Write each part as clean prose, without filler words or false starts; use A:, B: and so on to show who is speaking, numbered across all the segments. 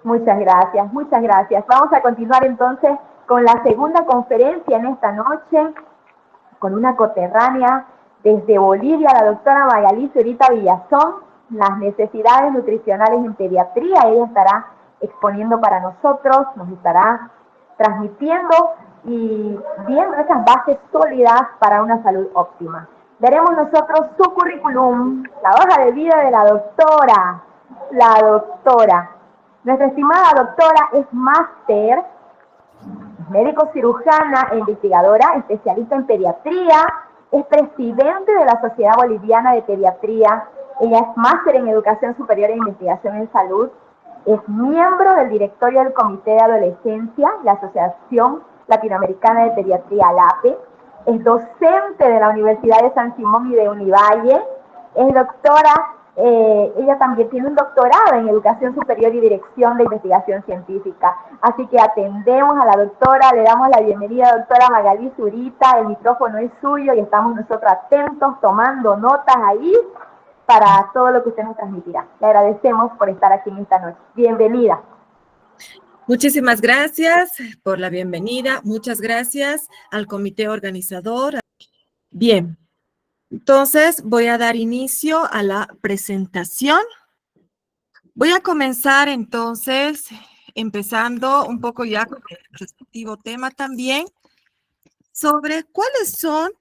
A: Muchas gracias, muchas gracias. Vamos a continuar entonces con la segunda conferencia en esta noche, con una coterránea desde Bolivia, la doctora Magalí Zurita Villazón, las necesidades nutricionales en pediatría. Ella estará exponiendo para nosotros, nos estará transmitiendo y viendo esas bases sólidas para una salud óptima. Veremos nosotros su currículum, la hoja de vida de la doctora. La doctora. Nuestra estimada doctora es máster, médico cirujana e investigadora, especialista en pediatría, es presidente de la Sociedad Boliviana de Pediatría, ella es máster en Educación Superior e Investigación en Salud, es miembro del directorio del Comité de Adolescencia, la Asociación Latinoamericana de Pediatría, ALAPE, es docente de la Universidad de San Simón y de Univalle, es doctora. Ella también tiene un doctorado en Educación Superior y Dirección de Investigación Científica. Así que atendemos a la doctora, le damos la bienvenida, doctora Magalí Zurita, el micrófono es suyo y estamos nosotros atentos, tomando notas ahí para todo lo que usted nos transmitirá. Le agradecemos por estar aquí en esta noche. Bienvenida.
B: Muchísimas gracias por la bienvenida. Muchas gracias al comité organizador. Bien. Entonces, voy a dar inicio a la presentación. Voy a comenzar entonces, empezando un poco ya con el respectivo tema también, sobre cuáles son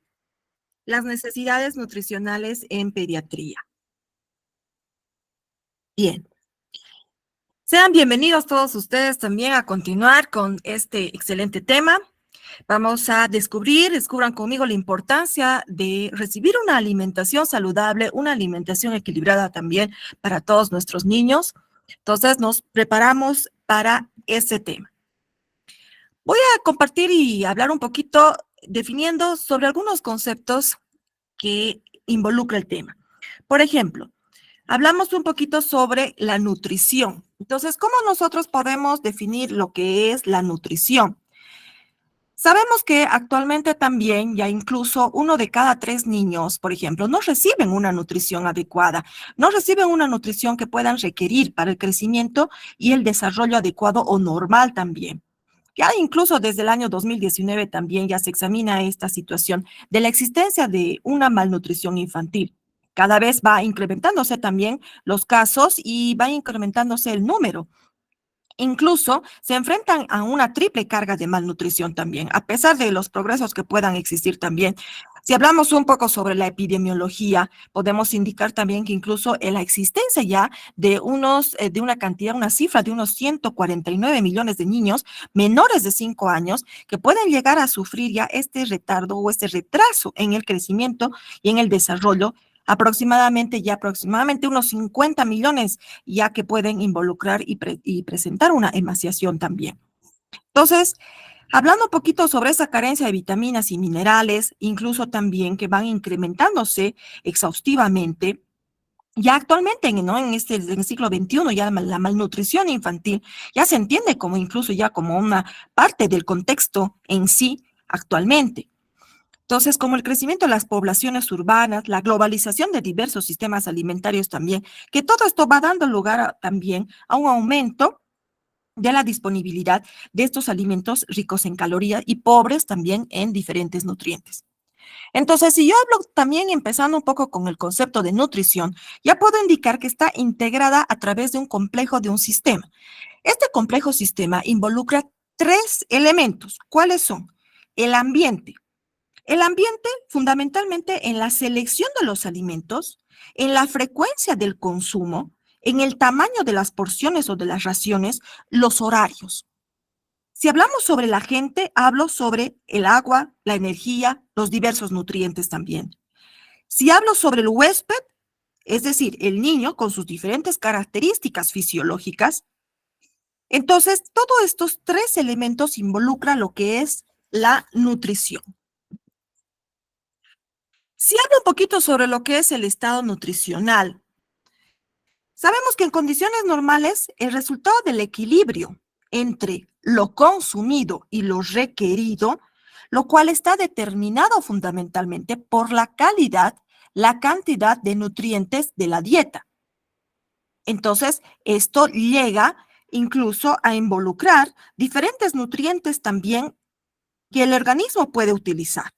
B: las necesidades nutricionales en pediatría. Bien. Sean bienvenidos todos ustedes también a continuar con este excelente tema. Vamos a descubran conmigo la importancia de recibir una alimentación saludable, una alimentación equilibrada también para todos nuestros niños. Entonces, nos preparamos para ese tema. Voy a compartir y hablar un poquito definiendo sobre algunos conceptos que involucra el tema. Por ejemplo, hablamos un poquito sobre la nutrición. Entonces, ¿cómo nosotros podemos definir lo que es la nutrición? Sabemos que actualmente también ya incluso 1 de cada 3 niños, por ejemplo, no reciben una nutrición adecuada, no reciben una nutrición que puedan requerir para el crecimiento y el desarrollo adecuado o normal también. Ya incluso desde el año 2019 también ya se examina esta situación de la existencia de una malnutrición infantil. Cada vez va incrementándose también los casos y va incrementándose el número. Incluso se enfrentan a una triple carga de malnutrición también, a pesar de los progresos que puedan existir también. Si hablamos un poco sobre la epidemiología, podemos indicar también que incluso en la existencia ya de una cifra de unos 149 millones de niños menores de 5 años que pueden llegar a sufrir ya este retardo o este retraso en el crecimiento y en el desarrollo, aproximadamente unos 50 millones ya que pueden involucrar y presentar una emaciación también. Entonces, hablando un poquito sobre esa carencia de vitaminas y minerales, incluso también que van incrementándose exhaustivamente, ya actualmente en el siglo XXI, ya la malnutrición infantil ya se entiende como incluso ya como una parte del contexto en sí actualmente. Entonces, como el crecimiento de las poblaciones urbanas, la globalización de diversos sistemas alimentarios también, que todo esto va dando lugar también a un aumento de la disponibilidad de estos alimentos ricos en calorías y pobres también en diferentes nutrientes. Entonces, si yo hablo también empezando un poco con el concepto de nutrición, ya puedo indicar que está integrada a través de un complejo de un sistema. Este complejo sistema involucra 3 elementos. ¿Cuáles son? El ambiente. El ambiente, fundamentalmente en la selección de los alimentos, en la frecuencia del consumo, en el tamaño de las porciones o de las raciones, los horarios. Si hablamos sobre la gente, hablo sobre el agua, la energía, los diversos nutrientes también. Si hablo sobre el huésped, es decir, el niño con sus diferentes características fisiológicas, entonces todos estos 3 elementos involucran lo que es la nutrición. Si hablo un poquito sobre lo que es el estado nutricional, sabemos que en condiciones normales el resultado del equilibrio entre lo consumido y lo requerido, lo cual está determinado fundamentalmente por la calidad, la cantidad de nutrientes de la dieta. Entonces, esto llega incluso a involucrar diferentes nutrientes también que el organismo puede utilizar.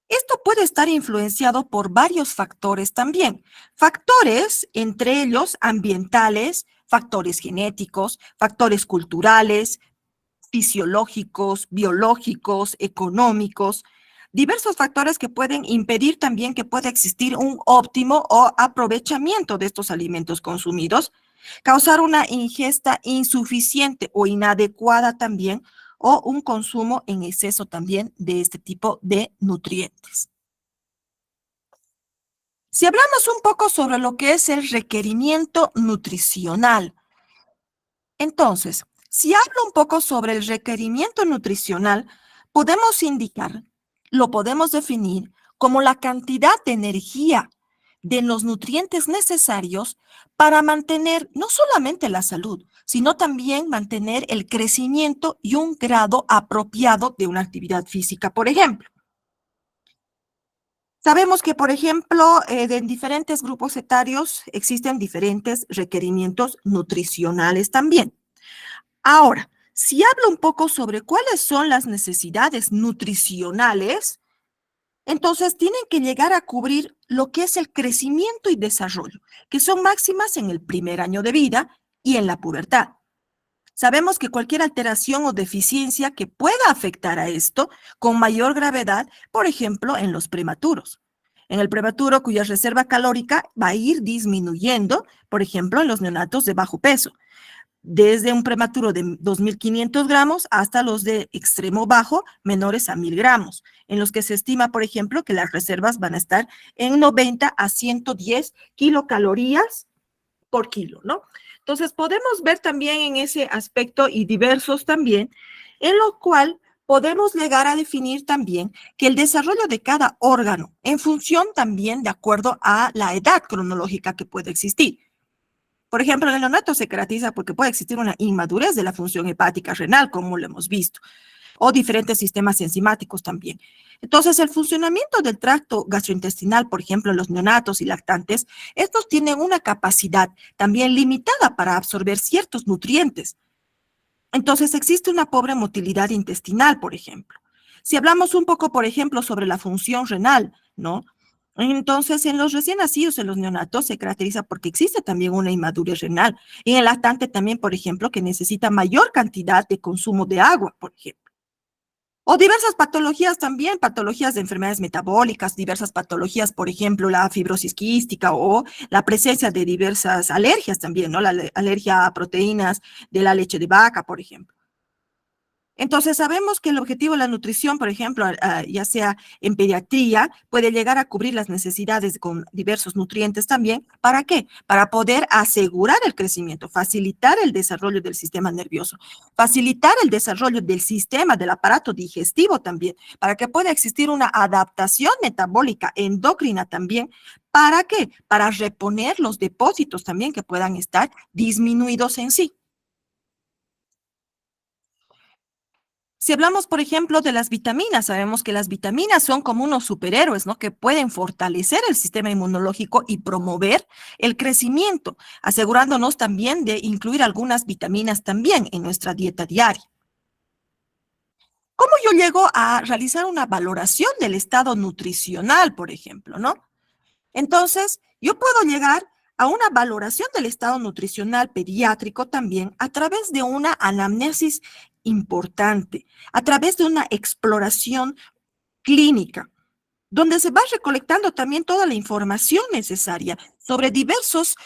B: Esto puede estar influenciado por varios factores también. Factores, entre ellos ambientales, factores genéticos, factores culturales, fisiológicos, biológicos, económicos, diversos factores que pueden impedir también que pueda existir un óptimo o aprovechamiento de estos alimentos consumidos, causar una ingesta insuficiente o inadecuada también, o un consumo en exceso también de este tipo de nutrientes. Si hablamos un poco sobre lo que es el requerimiento nutricional, entonces, si hablo un poco sobre el requerimiento nutricional, podemos indicar, lo podemos definir como la cantidad de energía de los nutrientes necesarios para mantener no solamente la salud, sino también mantener el crecimiento y un grado apropiado de una actividad física, por ejemplo. Sabemos que, por ejemplo, en diferentes grupos etarios existen diferentes requerimientos nutricionales también. Ahora, si hablo un poco sobre cuáles son las necesidades nutricionales, entonces tienen que llegar a cubrir lo que es el crecimiento y desarrollo, que son máximas en el primer año de vida y en la pubertad. Sabemos que cualquier alteración o deficiencia que pueda afectar a esto con mayor gravedad, por ejemplo, en los prematuros. En el prematuro cuya reserva calórica va a ir disminuyendo, por ejemplo, en los neonatos de bajo peso, desde un prematuro de 2.500 gramos hasta los de extremo bajo, menores a 1.000 gramos, en los que se estima, por ejemplo, que las reservas van a estar en 90 a 110 kilocalorías por kilo, ¿no? Entonces, podemos ver también en ese aspecto y diversos también, en lo cual podemos llegar a definir también que el desarrollo de cada órgano, en función también de acuerdo a la edad cronológica que puede existir. Por ejemplo, en el neonato se caracteriza porque puede existir una inmadurez de la función hepática renal, como lo hemos visto, o diferentes sistemas enzimáticos también. Entonces, el funcionamiento del tracto gastrointestinal, por ejemplo, en los neonatos y lactantes, estos tienen una capacidad también limitada para absorber ciertos nutrientes. Entonces, existe una pobre motilidad intestinal, por ejemplo. Si hablamos un poco, por ejemplo, sobre la función renal, ¿no? Entonces, en los recién nacidos, en los neonatos, se caracteriza porque existe también una inmadurez renal. Y en el lactante también, por ejemplo, que necesita mayor cantidad de consumo de agua, por ejemplo. O diversas patologías también, patologías de enfermedades metabólicas, diversas patologías, por ejemplo, la fibrosis quística o la presencia de diversas alergias también, ¿no? La alergia a proteínas de la leche de vaca, por ejemplo. Entonces, sabemos que el objetivo de la nutrición, por ejemplo, ya sea en pediatría, puede llegar a cubrir las necesidades con diversos nutrientes también. ¿Para qué? Para poder asegurar el crecimiento, facilitar el desarrollo del sistema nervioso, facilitar el desarrollo del sistema, del aparato digestivo también, para que pueda existir una adaptación metabólica, endocrina también. ¿Para qué? Para reponer los depósitos también que puedan estar disminuidos en sí. Si hablamos, por ejemplo, de las vitaminas, sabemos que las vitaminas son como unos superhéroes, ¿no? Que pueden fortalecer el sistema inmunológico y promover el crecimiento, asegurándonos también de incluir algunas vitaminas también en nuestra dieta diaria. ¿Cómo yo llego a realizar una valoración del estado nutricional, por ejemplo, ¿no? Entonces, yo puedo llegar a una valoración del estado nutricional pediátrico también a través de una anamnesis importante, a través de una exploración clínica, donde se va recolectando también toda la información necesaria sobre diversas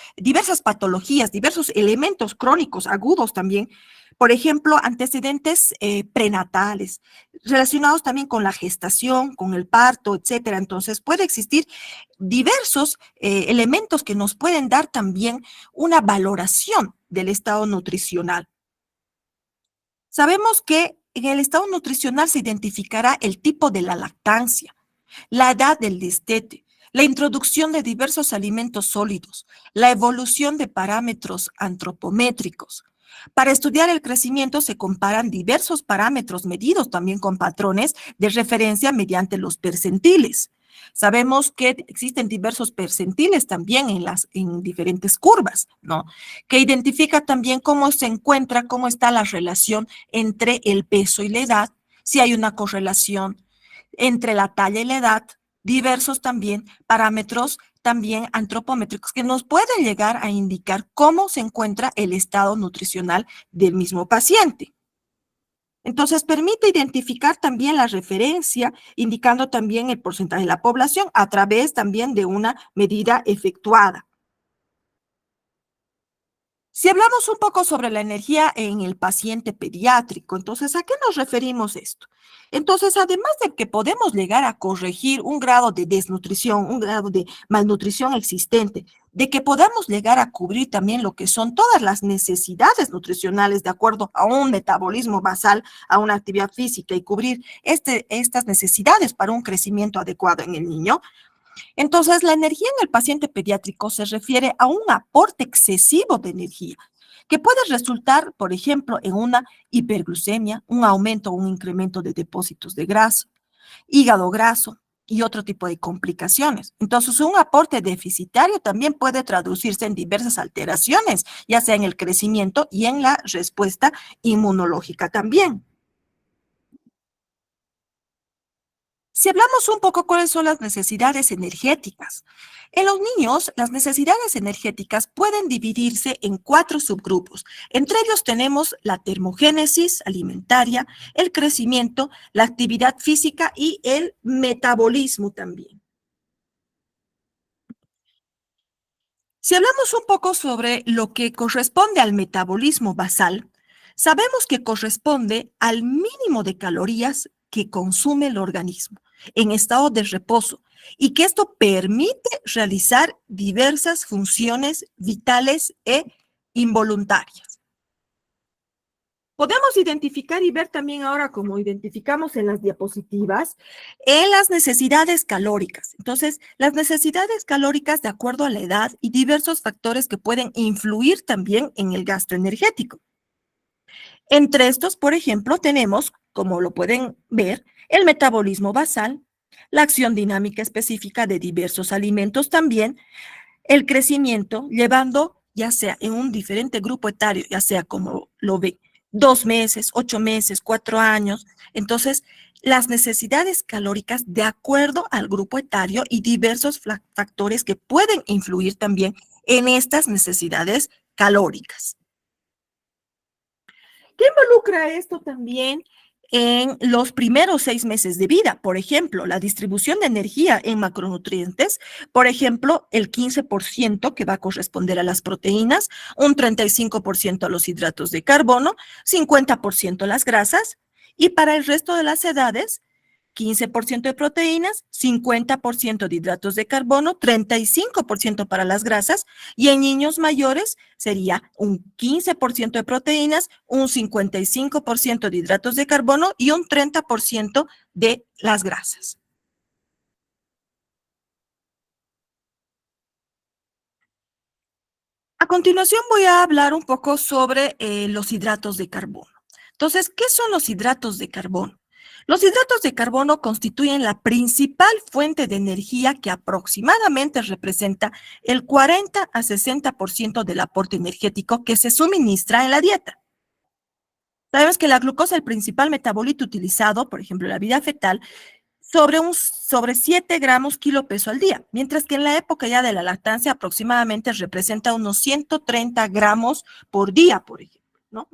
B: patologías, diversos elementos crónicos agudos también, por ejemplo, antecedentes prenatales, relacionados también con la gestación, con el parto, etcétera. Entonces, puede existir diversos elementos que nos pueden dar también una valoración del estado nutricional. Sabemos que en el estado nutricional se identificará el tipo de la lactancia, la edad del destete, la introducción de diversos alimentos sólidos, la evolución de parámetros antropométricos. Para estudiar el crecimiento se comparan diversos parámetros medidos también con patrones de referencia mediante los percentiles. Sabemos que existen diversos percentiles también en diferentes curvas, ¿no? Que identifica también cómo se encuentra, cómo está la relación entre el peso y la edad, si hay una correlación entre la talla y la edad, diversos también parámetros también antropométricos que nos pueden llegar a indicar cómo se encuentra el estado nutricional del mismo paciente. Entonces, permite identificar también la referencia, indicando también el porcentaje de la población a través también de una medida efectuada. Si hablamos un poco sobre la energía en el paciente pediátrico, entonces, ¿a qué nos referimos esto? Entonces, además de que podemos llegar a corregir un grado de desnutrición, un grado de malnutrición existente, de que podamos llegar a cubrir también lo que son todas las necesidades nutricionales de acuerdo a un metabolismo basal, a una actividad física y cubrir estas necesidades para un crecimiento adecuado en el niño, entonces, la energía en el paciente pediátrico se refiere a un aporte excesivo de energía, que puede resultar, por ejemplo, en una hiperglucemia, un aumento o un incremento de depósitos de grasa, hígado graso y otro tipo de complicaciones. Entonces, un aporte deficitario también puede traducirse en diversas alteraciones, ya sea en el crecimiento y en la respuesta inmunológica también. Si hablamos un poco cuáles son las necesidades energéticas. En los niños, las necesidades energéticas pueden dividirse en 4 subgrupos. Entre ellos tenemos la termogénesis alimentaria, el crecimiento, la actividad física y el metabolismo también. Si hablamos un poco sobre lo que corresponde al metabolismo basal, sabemos que corresponde al mínimo de calorías que consume el organismo en estado de reposo y que esto permite realizar diversas funciones vitales e involuntarias. Podemos identificar y ver también ahora, como identificamos en las diapositivas, en las necesidades calóricas. Entonces, las necesidades calóricas de acuerdo a la edad y diversos factores que pueden influir también en el gasto energético. Entre estos, por ejemplo, tenemos, como lo pueden ver, el metabolismo basal, la acción dinámica específica de diversos alimentos también, el crecimiento, llevando ya sea en un diferente grupo etario, ya sea como lo ve, 2 meses, 8 meses, 4 años. Entonces, las necesidades calóricas de acuerdo al grupo etario y diversos factores que pueden influir también en estas necesidades calóricas. ¿Qué involucra esto también en los primeros 6 meses de vida? Por ejemplo, la distribución de energía en macronutrientes, por ejemplo, el 15% que va a corresponder a las proteínas, un 35% a los hidratos de carbono, 50% a las grasas, y para el resto de las edades, 15% de proteínas, 50% de hidratos de carbono, 35% para las grasas, y en niños mayores sería un 15% de proteínas, un 55% de hidratos de carbono y un 30% de las grasas. A continuación voy a hablar un poco sobre los hidratos de carbono. Entonces, ¿qué son los hidratos de carbono? Los hidratos de carbono constituyen la principal fuente de energía que aproximadamente representa el 40 a 60% del aporte energético que se suministra en la dieta. Sabemos que la glucosa es el principal metabolito utilizado, por ejemplo, en la vida fetal, sobre 7 gramos kilo peso al día, mientras que en la época ya de la lactancia aproximadamente representa unos 130 gramos por día, por ejemplo, ¿no?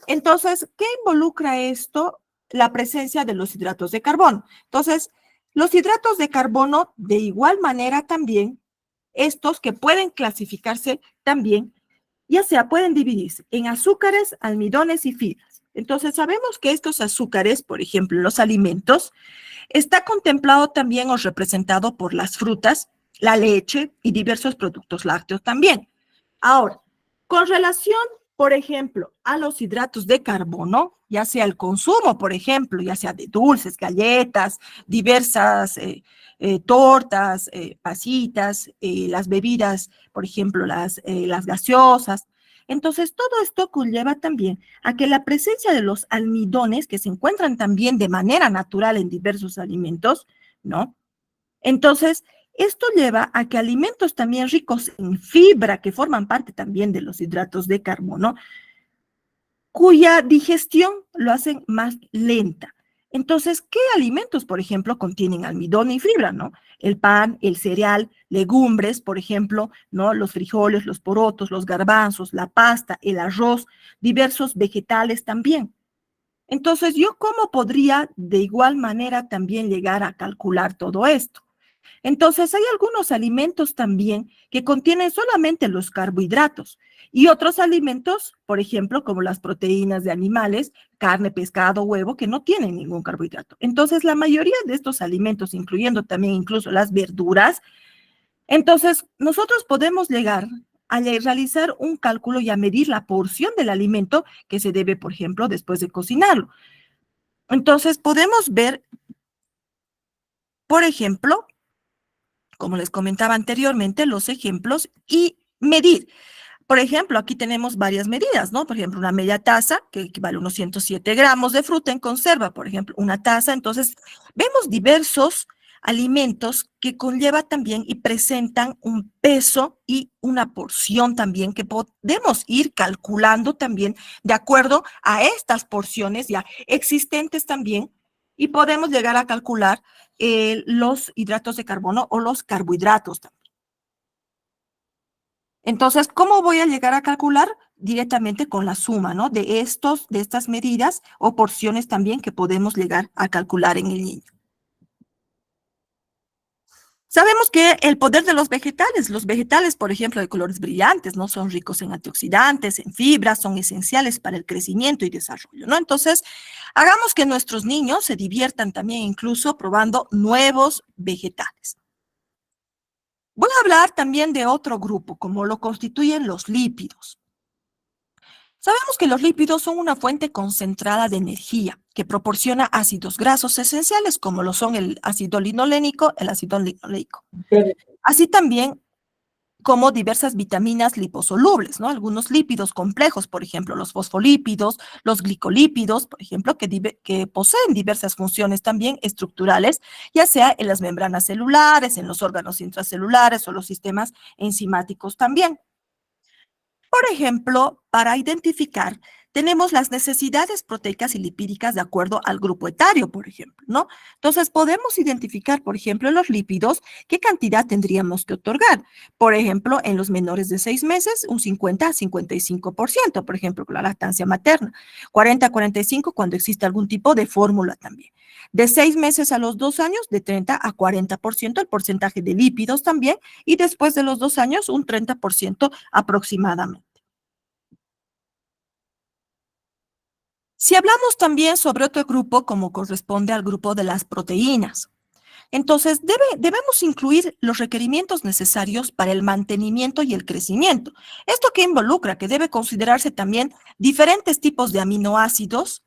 B: Entonces, ¿qué involucra esto? La presencia de los hidratos de carbono. Entonces, los hidratos de carbono, de igual manera también, estos que pueden clasificarse también, ya sea pueden dividirse en azúcares, almidones y fibras. Entonces, sabemos que estos azúcares, por ejemplo, los alimentos, está contemplado también o representado por las frutas, la leche y diversos productos lácteos también. Ahora, con relación, por ejemplo, a los hidratos de carbono, ya sea el consumo, por ejemplo, ya sea de dulces, galletas, diversas tortas, pasitas, las bebidas, por ejemplo, las gaseosas. Entonces, todo esto conlleva también a que la presencia de los almidones, que se encuentran también de manera natural en diversos alimentos, ¿no? Entonces, esto lleva a que alimentos también ricos en fibra, que forman parte también de los hidratos de carbono, cuya digestión lo hacen más lenta. Entonces, ¿qué alimentos, por ejemplo, contienen almidón y fibra, no? El pan, el cereal, legumbres, por ejemplo, ¿no? Los frijoles, los porotos, los garbanzos, la pasta, el arroz, diversos vegetales también. Entonces, ¿yo cómo podría de igual manera también llegar a calcular todo esto? Entonces, hay algunos alimentos también que contienen solamente los carbohidratos y otros alimentos, por ejemplo, como las proteínas de animales, carne, pescado, huevo, que no tienen ningún carbohidrato. Entonces, la mayoría de estos alimentos, incluyendo también incluso las verduras, entonces nosotros podemos llegar a realizar un cálculo y a medir la porción del alimento que se debe, por ejemplo, después de cocinarlo. Entonces, podemos ver, por ejemplo, como les comentaba anteriormente, los ejemplos y medir. Por ejemplo, aquí tenemos varias medidas, ¿no? Por ejemplo, una media taza, que equivale a unos 107 gramos de fruta en conserva, por ejemplo, una taza. Entonces, vemos diversos alimentos que conlleva también y presentan un peso y una porción también que podemos ir calculando también de acuerdo a estas porciones ya existentes también y podemos llegar a calcular los hidratos de carbono o los carbohidratos también. Entonces, ¿cómo voy a llegar a calcular? Directamente con la suma, ¿no? De estas medidas o porciones también que podemos llegar a calcular en el niño. Sabemos que el poder de los vegetales, por ejemplo, de colores brillantes, ¿no? Son ricos en antioxidantes, en fibras, son esenciales para el crecimiento y desarrollo, ¿no? Entonces, hagamos que nuestros niños se diviertan también incluso probando nuevos vegetales. Voy a hablar también de otro grupo, como lo constituyen los lípidos. Sabemos que los lípidos son una fuente concentrada de energía que proporciona ácidos grasos esenciales como lo son el ácido linolénico, el ácido linoleico. Así también como diversas vitaminas liposolubles, ¿no? Algunos lípidos complejos, por ejemplo, los fosfolípidos, los glicolípidos, por ejemplo, que poseen diversas funciones también estructurales, ya sea en las membranas celulares, en los órganos intracelulares o los sistemas enzimáticos también. Por ejemplo, para identificar, tenemos las necesidades proteicas y lipídicas de acuerdo al grupo etario, por ejemplo, ¿no? Entonces, podemos identificar, por ejemplo, en los lípidos, qué cantidad tendríamos que otorgar. Por ejemplo, en los menores de 6 meses, un 50 a 55%, por ejemplo, con la lactancia materna. 40 a 45 cuando existe algún tipo de fórmula también. De 6 meses a los 2 años, de 30 a 40% el porcentaje de lípidos también, y después de los 2 años, un 30% aproximadamente. Si hablamos también sobre otro grupo, como corresponde al grupo de las proteínas, entonces debemos incluir los requerimientos necesarios para el mantenimiento y el crecimiento. Esto que involucra que debe considerarse también diferentes tipos de aminoácidos,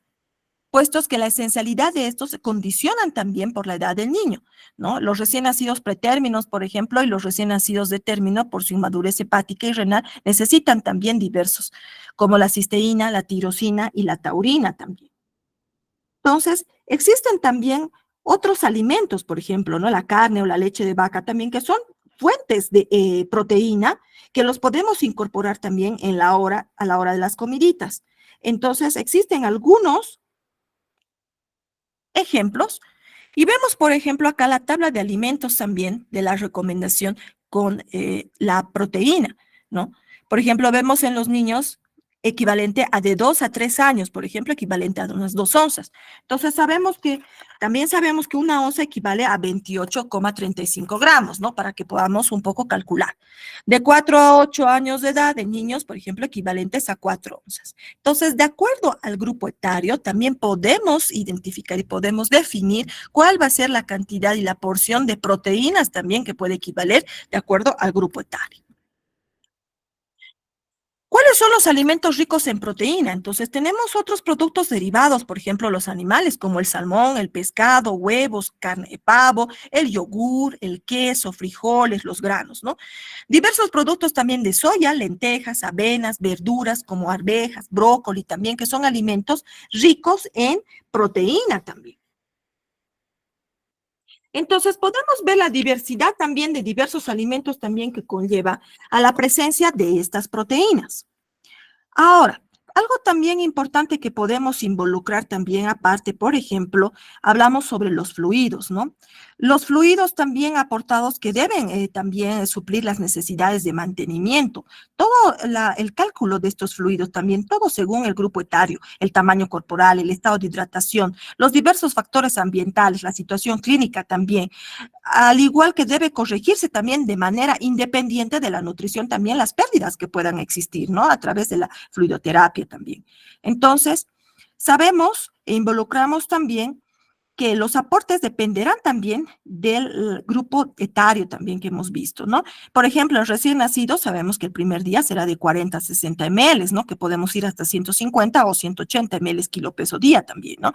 B: puestos que la esencialidad de estos se condicionan también por la edad del niño, ¿no? Los recién nacidos pretérminos, por ejemplo, y los recién nacidos de término, por su inmadurez hepática y renal, necesitan también diversos, como la cisteína, la tirosina y la taurina también. Entonces, existen también otros alimentos, por ejemplo, ¿no? La carne o la leche de vaca también, que son fuentes de proteína que los podemos incorporar también a la hora de las comiditas. Entonces, existen algunos ejemplos. Y vemos, por ejemplo, acá la tabla de alimentos también de la recomendación con la proteína, ¿no? Por ejemplo, vemos en los niños equivalente a de 2 a 3 años, por ejemplo, equivalente a unas 2 onzas. Entonces, también sabemos que una onza equivale a 28,35 gramos, ¿no? Para que podamos un poco calcular. De 4 a 8 años de edad de niños, por ejemplo, equivalentes a 4 onzas. Entonces, de acuerdo al grupo etario, también podemos identificar y podemos definir cuál va a ser la cantidad y la porción de proteínas también que puede equivaler de acuerdo al grupo etario. ¿Cuáles son los alimentos ricos en proteína? Entonces, tenemos otros productos derivados, por ejemplo, los animales, como el salmón, el pescado, huevos, carne de pavo, el yogur, el queso, frijoles, los granos, ¿no? Diversos productos también de soya, lentejas, avenas, verduras como arvejas, brócoli también, que son alimentos ricos en proteína también. Entonces, podemos ver la diversidad también de diversos alimentos también que conlleva a la presencia de estas proteínas. Ahora, algo también importante que podemos involucrar también aparte, por ejemplo, hablamos sobre los fluidos, ¿no? Los fluidos también aportados que deben también suplir las necesidades de mantenimiento. Todo el cálculo de estos fluidos también, todo según el grupo etario, el tamaño corporal, el estado de hidratación, los diversos factores ambientales, la situación clínica también, al igual que debe corregirse también de manera independiente de la nutrición también las pérdidas que puedan existir, ¿no? A través de la fluidoterapia también. Entonces, sabemos e involucramos también que los aportes dependerán también del grupo etario también que hemos visto, ¿no? Por ejemplo, en recién nacidos sabemos que el primer día será de 40 a 60 ml, ¿no? Que podemos ir hasta 150 o 180 ml kilo peso día también, ¿no?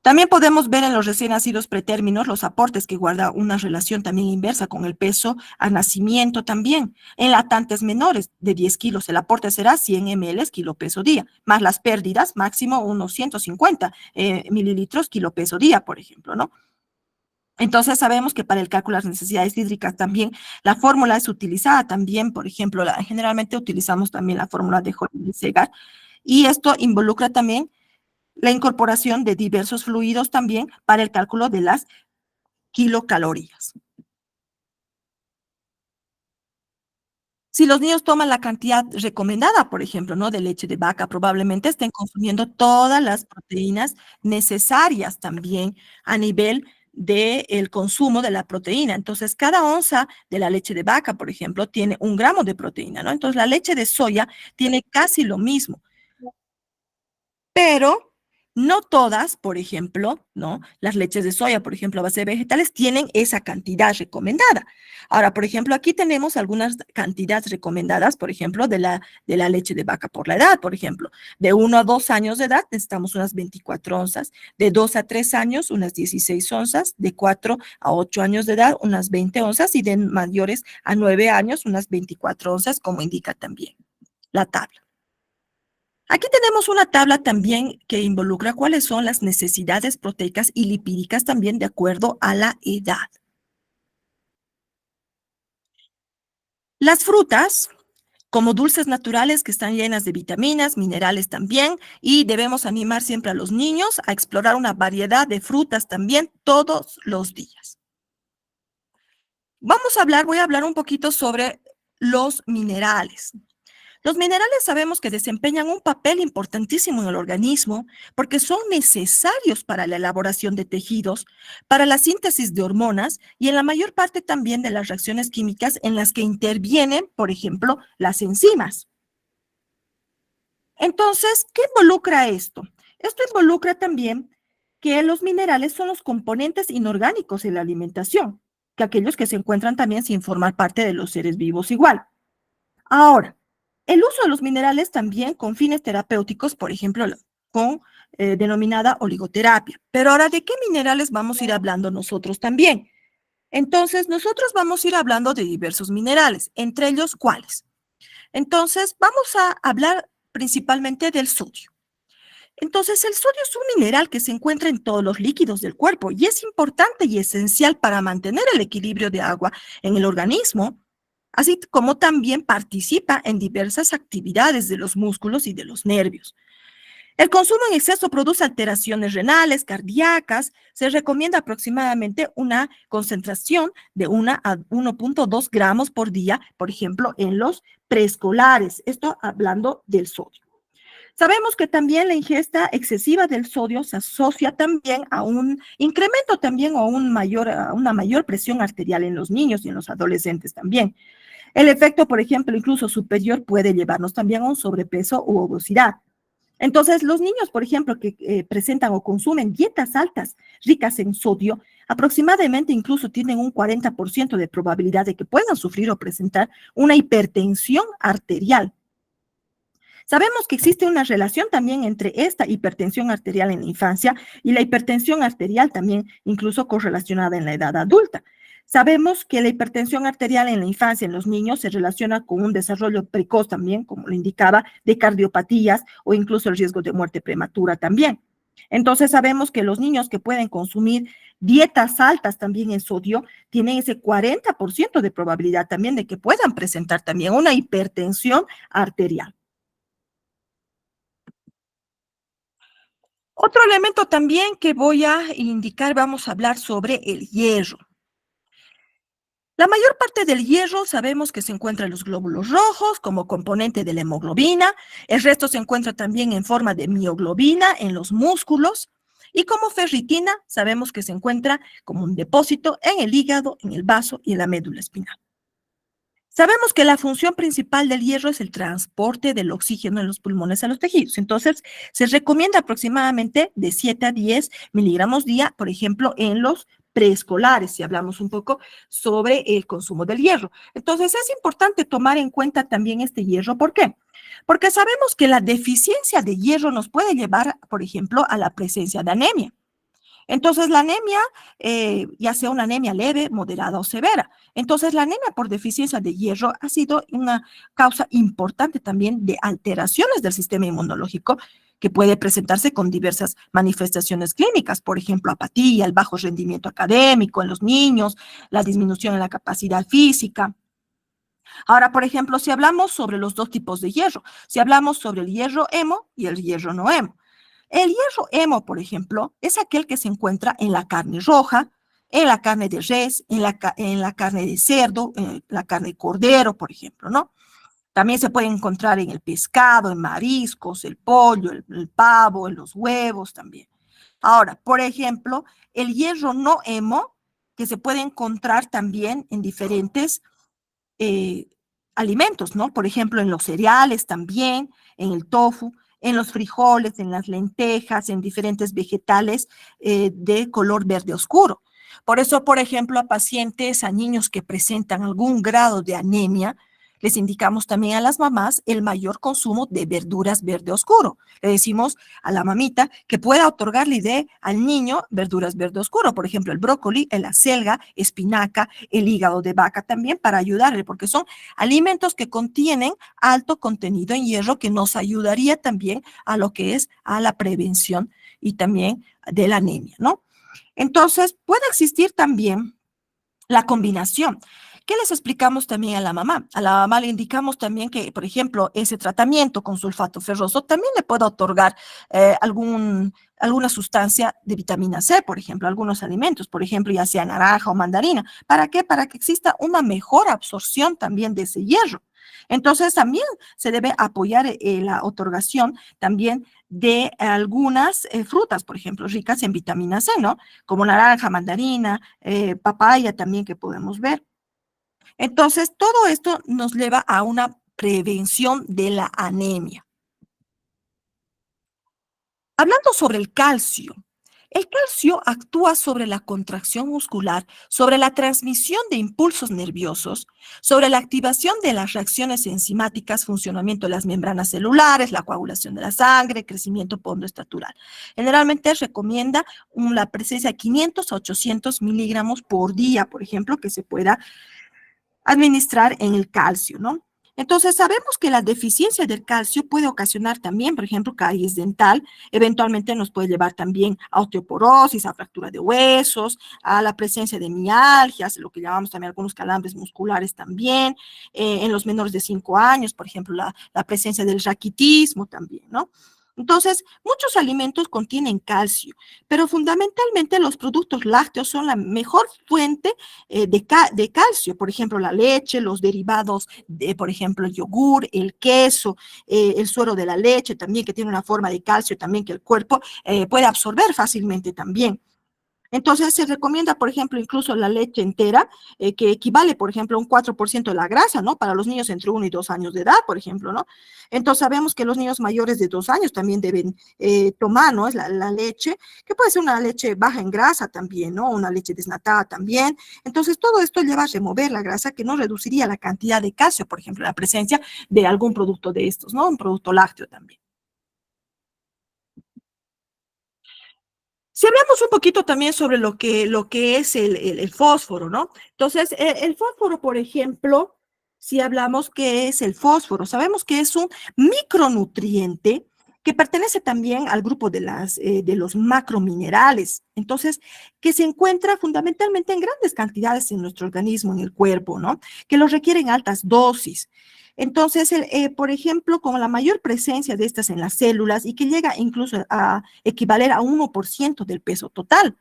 B: También podemos ver en los recién nacidos pretérminos los aportes que guarda una relación también inversa con el peso al nacimiento también. En lactantes menores de 10 kilos el aporte será 100 ml kilo peso día, más las pérdidas máximo unos 150 mililitros kilo peso día, por ejemplo, ¿no? Entonces sabemos que para el cálculo de las necesidades hídricas también la fórmula es utilizada también, por ejemplo, generalmente utilizamos también la fórmula de Holm-Segar y esto involucra también la incorporación de diversos fluidos también para el cálculo de las kilocalorías. Si los niños toman la cantidad recomendada, por ejemplo, ¿no? De leche de vaca, probablemente estén consumiendo todas las proteínas necesarias también a nivel del consumo de la proteína. Entonces, cada onza de la leche de vaca, por ejemplo, tiene 1 gramo de proteína, ¿no? Entonces, la leche de soya tiene casi lo mismo. Pero no todas, por ejemplo, ¿no? Las leches de soya, por ejemplo, a base de vegetales, tienen esa cantidad recomendada. Ahora, por ejemplo, aquí tenemos algunas cantidades recomendadas, por ejemplo, de la leche de vaca por la edad, por ejemplo. De 1 a 2 años de edad necesitamos unas 24 onzas, de 2 a 3 años unas 16 onzas, de 4 a 8 años de edad unas 20 onzas y de mayores a 9 años unas 24 onzas, como indica también la tabla. Aquí tenemos una tabla también que involucra cuáles son las necesidades proteicas y lipídicas también de acuerdo a la edad. Las frutas, como dulces naturales que están llenas de vitaminas, minerales también, y debemos animar siempre a los niños a explorar una variedad de frutas también todos los días. Voy a hablar un poquito sobre los minerales. Los minerales sabemos que desempeñan un papel importantísimo en el organismo porque son necesarios para la elaboración de tejidos, para la síntesis de hormonas y en la mayor parte también de las reacciones químicas en las que intervienen, por ejemplo, las enzimas. Entonces, ¿qué involucra esto? Esto involucra también que los minerales son los componentes inorgánicos en la alimentación, que aquellos que se encuentran también sin formar parte de los seres vivos igual. Ahora, el uso de los minerales también con fines terapéuticos, por ejemplo, con denominada oligoterapia. Pero ahora, ¿de qué minerales vamos a ir hablando nosotros también? Entonces, nosotros vamos a ir hablando de diversos minerales, entre ellos, ¿cuáles? Entonces, vamos a hablar principalmente del sodio. Entonces, el sodio es un mineral que se encuentra en todos los líquidos del cuerpo y es importante y esencial para mantener el equilibrio de agua en el organismo, así como también participa en diversas actividades de los músculos y de los nervios. El consumo en exceso produce alteraciones renales, cardíacas. Se recomienda aproximadamente una concentración de 1 a 1.2 gramos por día, por ejemplo, en los preescolares. Esto hablando del sodio. Sabemos que también la ingesta excesiva del sodio se asocia también a un incremento también o a una mayor presión arterial en los niños y en los adolescentes también. El efecto, por ejemplo, incluso superior puede llevarnos también a un sobrepeso u obesidad. Entonces, los niños, por ejemplo, que presentan o consumen dietas altas, ricas en sodio, aproximadamente incluso tienen un 40% de probabilidad de que puedan sufrir o presentar una hipertensión arterial. Sabemos que existe una relación también entre esta hipertensión arterial en la infancia y la hipertensión arterial también incluso correlacionada en la edad adulta. Sabemos que la hipertensión arterial en la infancia en los niños se relaciona con un desarrollo precoz también, como lo indicaba, de cardiopatías o incluso el riesgo de muerte prematura también. Entonces sabemos que los niños que pueden consumir dietas altas también en sodio tienen ese 40% de probabilidad también de que puedan presentar también una hipertensión arterial. Otro elemento también que voy a indicar, vamos a hablar sobre el hierro. La mayor parte del hierro sabemos que se encuentra en los glóbulos rojos como componente de la hemoglobina. El resto se encuentra también en forma de mioglobina en los músculos. Y como ferritina, sabemos que se encuentra como un depósito en el hígado, en el vaso y en la médula espinal. Sabemos que la función principal del hierro es el transporte del oxígeno en los pulmones a los tejidos. Entonces, se recomienda aproximadamente de 7 a 10 miligramos día, por ejemplo, en los preescolares, si hablamos un poco sobre el consumo del hierro. Entonces, es importante tomar en cuenta también este hierro. ¿Por qué? Porque sabemos que la deficiencia de hierro nos puede llevar, por ejemplo, a la presencia de anemia. Entonces, la anemia, ya sea una anemia leve, moderada o severa. Entonces, la anemia por deficiencia de hierro ha sido una causa importante también de alteraciones del sistema inmunológico que puede presentarse con diversas manifestaciones clínicas, por ejemplo, apatía, el bajo rendimiento académico en los niños, la disminución en la capacidad física. Ahora, por ejemplo, si hablamos sobre los dos tipos de hierro, si hablamos sobre el hierro hemo y el hierro no hemo. El hierro hemo, por ejemplo, es aquel que se encuentra en la carne roja, en la carne de res, en la carne de cerdo, en la carne de cordero, por ejemplo, ¿no? También se puede encontrar en el pescado, en mariscos, el pollo, el pavo, en los huevos también. Ahora, por ejemplo, el hierro no hemo, que se puede encontrar también en diferentes eh, alimentos, ¿no? Por ejemplo, en los cereales también, en el tofu, en los frijoles, en las lentejas, en diferentes vegetales de color verde oscuro. Por eso, por ejemplo, a pacientes, a niños que presentan algún grado de anemia, les indicamos también a las mamás el mayor consumo de verduras verde oscuro. Le decimos a la mamita que pueda otorgarle al niño verduras verde oscuro, por ejemplo, el brócoli, la acelga, espinaca, el hígado de vaca también para ayudarle, porque son alimentos que contienen alto contenido en hierro que nos ayudaría también a lo que es a la prevención y también de la anemia, ¿no? Entonces, puede existir también la combinación. ¿Qué les explicamos también a la mamá? A la mamá le indicamos también que, por ejemplo, ese tratamiento con sulfato ferroso también le puede otorgar alguna sustancia de vitamina C, por ejemplo, algunos alimentos, por ejemplo, ya sea naranja o mandarina. ¿Para qué? Para que exista una mejor absorción también de ese hierro. Entonces, también se debe apoyar la otorgación también de algunas frutas, por ejemplo, ricas en vitamina C, ¿no? Como naranja, mandarina, papaya también que podemos ver. Entonces, todo esto nos lleva a una prevención de la anemia. Hablando sobre el calcio actúa sobre la contracción muscular, sobre la transmisión de impulsos nerviosos, sobre la activación de las reacciones enzimáticas, funcionamiento de las membranas celulares, la coagulación de la sangre, crecimiento pondoestatural. Generalmente recomienda la presencia de 500 a 800 miligramos por día, por ejemplo, que se pueda administrar en el calcio, ¿no? Entonces, sabemos que la deficiencia del calcio puede ocasionar también, por ejemplo, caries dental, eventualmente nos puede llevar también a osteoporosis, a fractura de huesos, a la presencia de mialgias, lo que llamamos también algunos calambres musculares también, en los menores de 5 años, por ejemplo, la presencia del raquitismo también, ¿no? Entonces, muchos alimentos contienen calcio, pero fundamentalmente los productos lácteos son la mejor fuente de calcio. Por ejemplo, la leche, los derivados de, por ejemplo, el yogur, el queso, el suero de la leche también, que tiene una forma de calcio también que el cuerpo puede absorber fácilmente también. Entonces se recomienda, por ejemplo, incluso la leche entera, que equivale, por ejemplo, a un 4% de la grasa, ¿no? Para los niños entre 1 y 2 años de edad, por ejemplo, ¿no? Entonces sabemos que los niños mayores de 2 años también deben tomar, ¿no? Es la leche, que puede ser una leche baja en grasa también, ¿no? Una leche desnatada también. Entonces todo esto lleva a remover la grasa que no reduciría la cantidad de calcio, por ejemplo, la presencia de algún producto de estos, ¿no? Un producto lácteo también. Si hablamos un poquito también sobre lo que es el fósforo, ¿no? Entonces, el fósforo, por ejemplo, si hablamos que es el fósforo, sabemos que es un micronutriente que pertenece también al grupo de los macrominerales, entonces, que se encuentra fundamentalmente en grandes cantidades en nuestro organismo, en el cuerpo, ¿no? Que los requieren altas dosis. Entonces, por ejemplo, con la mayor presencia de estas en las células y que llega incluso a equivaler a 1% del peso total.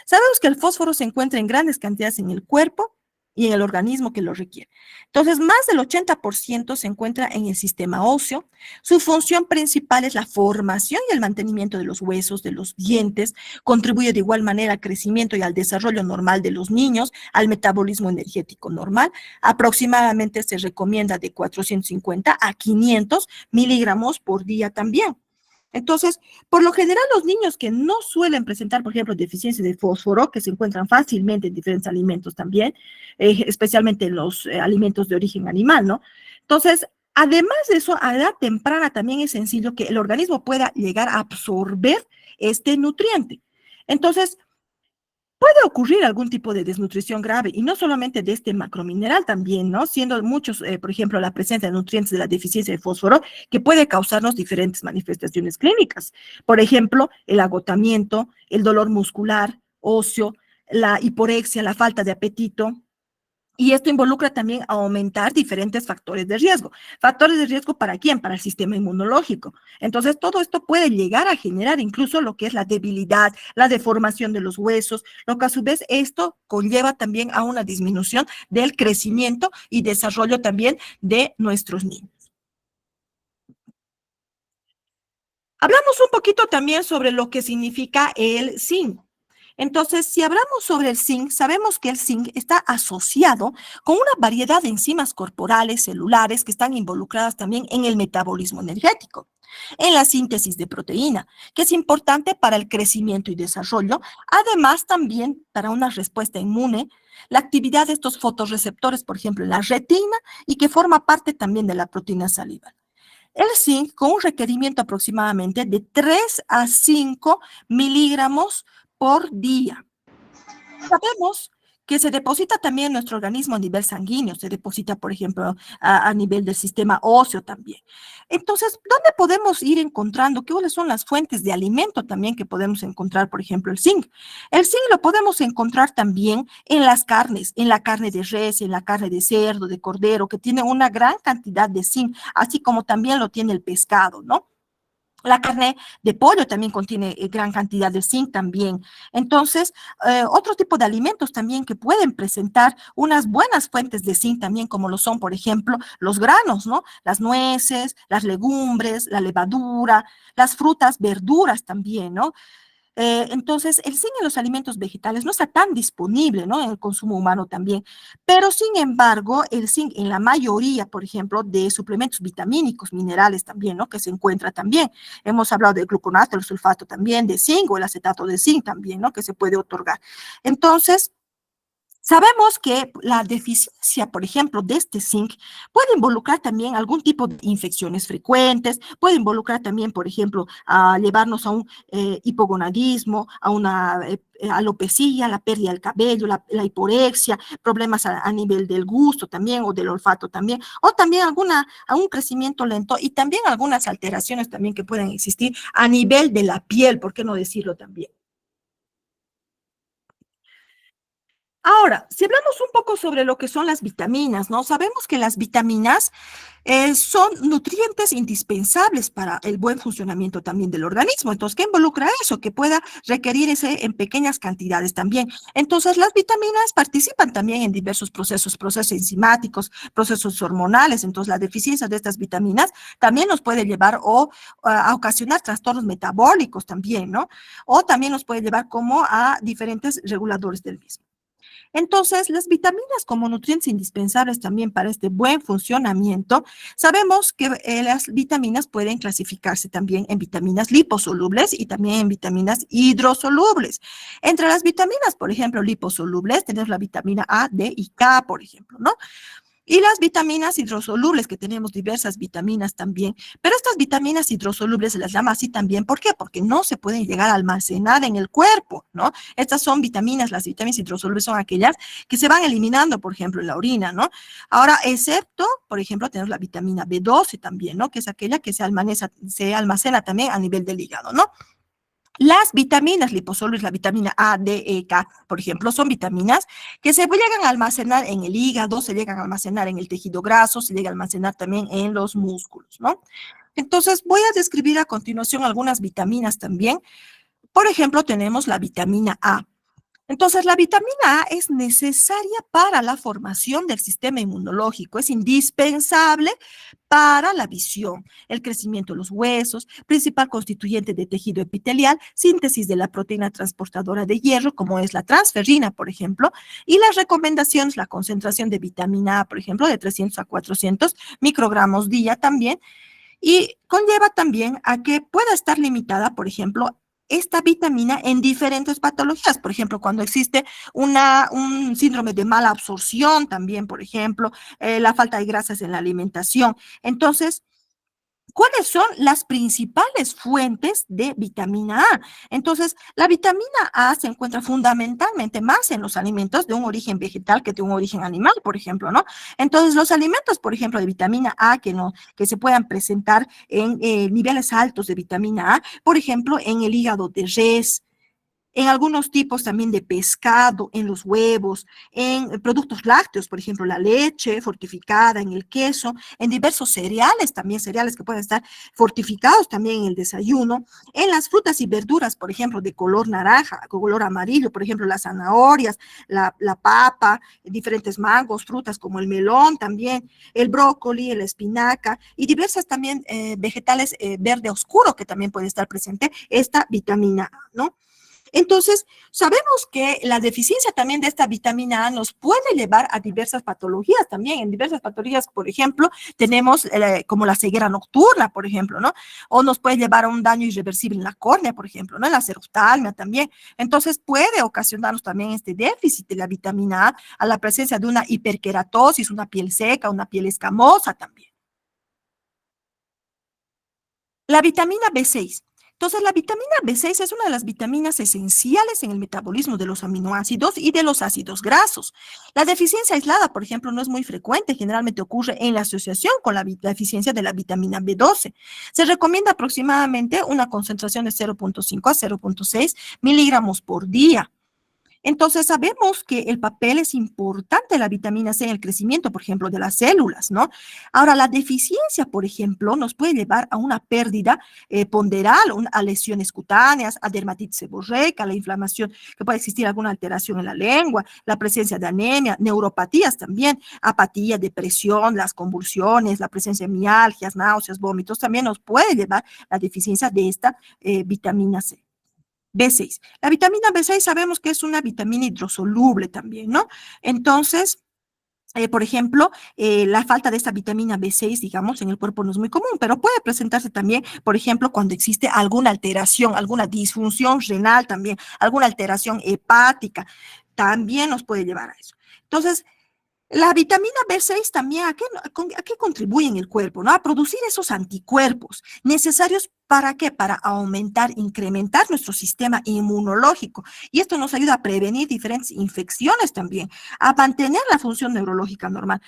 B: Sabemos que el fósforo se encuentra en grandes cantidades en el cuerpo y en el organismo que lo requiere. Entonces, más del 80% se encuentra en el sistema óseo. Su función principal es la formación y el mantenimiento de los huesos, de los dientes. Contribuye de igual manera al crecimiento y al desarrollo normal de los niños, al metabolismo energético normal. Aproximadamente se recomienda de 450 a 500 miligramos por día también. Entonces, por lo general, los niños que no suelen presentar, por ejemplo, deficiencia de fósforo, que se encuentran fácilmente en diferentes alimentos también, especialmente en los alimentos de origen animal, ¿no? Entonces, además de eso, a edad temprana también es sencillo que el organismo pueda llegar a absorber este nutriente. Entonces, puede ocurrir algún tipo de desnutrición grave y no solamente de este macromineral también, ¿no? Siendo muchos, por ejemplo, la presencia de nutrientes de la deficiencia de fósforo que puede causarnos diferentes manifestaciones clínicas. Por ejemplo, el agotamiento, el dolor muscular, óseo, la hiporexia, la falta de apetito. Y esto involucra también aumentar diferentes factores de riesgo. ¿Factores de riesgo para quién? Para el sistema inmunológico. Entonces, todo esto puede llegar a generar incluso lo que es la debilidad, la deformación de los huesos, lo que a su vez esto conlleva también a una disminución del crecimiento y desarrollo también de nuestros niños. Hablamos un poquito también sobre lo que significa el zinc. Entonces, si hablamos sobre el zinc, sabemos que el zinc está asociado con una variedad de enzimas corporales, celulares, que están involucradas también en el metabolismo energético, en la síntesis de proteína, que es importante para el crecimiento y desarrollo, además también para una respuesta inmune, la actividad de estos fotorreceptores, por ejemplo, en la retina, y que forma parte también de la proteína salival. El zinc con un requerimiento aproximadamente de 3 a 5 miligramos por día. Sabemos que se deposita también en nuestro organismo a nivel sanguíneo, se deposita, por ejemplo, a nivel del sistema óseo también. Entonces, ¿dónde podemos ir encontrando? ¿Cuáles son las fuentes de alimento también que podemos encontrar, por ejemplo, el zinc? El zinc lo podemos encontrar también en las carnes, en la carne de res, en la carne de cerdo, de cordero, que tiene una gran cantidad de zinc, así como también lo tiene el pescado, ¿no? La carne de pollo también contiene gran cantidad de zinc también. Entonces, otro tipo de alimentos también que pueden presentar unas buenas fuentes de zinc también, como lo son, por ejemplo, los granos, ¿no? Las nueces, las legumbres, la levadura, las frutas, verduras también, ¿no? Entonces, el zinc en los alimentos vegetales no está tan disponible, ¿no? En el consumo humano también. Pero, sin embargo, el zinc en la mayoría, por ejemplo, de suplementos vitamínicos, minerales también, ¿no? Que se encuentra también. Hemos hablado del gluconato, el sulfato también, de zinc o el acetato de zinc también, ¿no? Que se puede otorgar. Entonces, sabemos que la deficiencia, por ejemplo, de este zinc puede involucrar también algún tipo de infecciones frecuentes, puede involucrar también, por ejemplo, a llevarnos a un hipogonadismo, a una alopecia, la pérdida del cabello, la hiporexia, problemas a nivel del gusto también o del olfato también, o también a un crecimiento lento y también algunas alteraciones también que pueden existir a nivel de la piel, ¿por qué no decirlo también? Ahora, si hablamos un poco sobre lo que son las vitaminas, ¿no? Sabemos que las vitaminas son nutrientes indispensables para el buen funcionamiento también del organismo. Entonces, ¿qué involucra eso? Que pueda requerirse en pequeñas cantidades también. Entonces, las vitaminas participan también en diversos procesos, procesos enzimáticos, procesos hormonales. Entonces, la deficiencia de estas vitaminas también nos puede llevar a ocasionar trastornos metabólicos también, ¿no? O también nos puede llevar como a diferentes reguladores del mismo. Entonces, las vitaminas como nutrientes indispensables también para este buen funcionamiento, sabemos que las vitaminas pueden clasificarse también en vitaminas liposolubles y también en vitaminas hidrosolubles. Entre las vitaminas, por ejemplo, liposolubles, tenemos la vitamina A, D y K, por ejemplo, ¿no? Y las vitaminas hidrosolubles, que tenemos diversas vitaminas también, pero estas vitaminas hidrosolubles se las llama así también, ¿por qué? Porque no se pueden llegar a almacenar en el cuerpo, ¿no? Estas son vitaminas, las vitaminas hidrosolubles son aquellas que se van eliminando, por ejemplo, en la orina, ¿no? Ahora, excepto, por ejemplo, tenemos la vitamina B12 también, ¿no? Que es aquella que se almacena también a nivel del hígado, ¿no? Las vitaminas liposolubles, la vitamina A, D, E, K, por ejemplo, son vitaminas que se llegan a almacenar en el hígado, se llegan a almacenar en el tejido graso, se llegan a almacenar también en los músculos, ¿no? Entonces, voy a describir a continuación algunas vitaminas también. Por ejemplo, tenemos la vitamina A. Entonces, la vitamina A es necesaria para la formación del sistema inmunológico, es indispensable para la visión, el crecimiento de los huesos, principal constituyente de tejido epitelial, síntesis de la proteína transportadora de hierro, como es la transferrina, por ejemplo, y las recomendaciones, la concentración de vitamina A, por ejemplo, de 300 a 400 microgramos día también, y conlleva también a que pueda estar limitada, por ejemplo, esta vitamina en diferentes patologías, por ejemplo, cuando existe un síndrome de mala absorción también, por ejemplo, la falta de grasas en la alimentación. Entonces, ¿cuáles son las principales fuentes de vitamina A? Entonces, la vitamina A se encuentra fundamentalmente más en los alimentos de un origen vegetal que de un origen animal, por ejemplo, ¿no? Entonces, los alimentos, por ejemplo, de vitamina A que se puedan presentar en niveles altos de vitamina A, por ejemplo, en el hígado de res, en algunos tipos también de pescado, en los huevos, en productos lácteos, por ejemplo, la leche fortificada, en el queso, en diversos cereales, también cereales que pueden estar fortificados también en el desayuno, en las frutas y verduras, por ejemplo, de color naranja, color amarillo, por ejemplo, las zanahorias, la papa, diferentes mangos, frutas como el melón también, el brócoli, la espinaca y diversas también vegetales verde oscuro que también puede estar presente esta vitamina A, ¿no? Entonces, sabemos que la deficiencia también de esta vitamina A nos puede llevar a diversas patologías también. En diversas patologías, por ejemplo, tenemos como la ceguera nocturna, por ejemplo, ¿no? O nos puede llevar a un daño irreversible en la córnea, por ejemplo, ¿no? En la xeroftalmia también. Entonces, puede ocasionarnos también este déficit de la vitamina a la presencia de una hiperkeratosis, una piel seca, una piel escamosa también. La vitamina B6. Entonces, la vitamina B6 es una de las vitaminas esenciales en el metabolismo de los aminoácidos y de los ácidos grasos. La deficiencia aislada, por ejemplo, no es muy frecuente, generalmente ocurre en la asociación con la deficiencia de la vitamina B12. Se recomienda aproximadamente una concentración de 0.5 a 0.6 miligramos por día. Entonces, sabemos que el papel es importante de la vitamina C en el crecimiento, por ejemplo, de las células, ¿no? Ahora, la deficiencia, por ejemplo, nos puede llevar a una pérdida ponderal, a lesiones cutáneas, a dermatitis seborreica, a la inflamación, que puede existir alguna alteración en la lengua, la presencia de anemia, neuropatías también, apatía, depresión, las convulsiones, la presencia de mialgias, náuseas, vómitos, también nos puede llevar la deficiencia de esta vitamina C. B6. La vitamina B6 sabemos que es una vitamina hidrosoluble también, ¿no? Entonces, por ejemplo, la falta de esta vitamina B6, digamos, en el cuerpo no es muy común, pero puede presentarse también, por ejemplo, cuando existe alguna alteración, alguna disfunción renal también, alguna alteración hepática, también nos puede llevar a eso. Entonces, la vitamina B6 también, ¿a qué contribuye en el cuerpo? ¿No? A producir esos anticuerpos necesarios. ¿Para qué? Para aumentar, incrementar nuestro sistema inmunológico. Y esto nos ayuda a prevenir diferentes infecciones también, a mantener la función neurológica normal.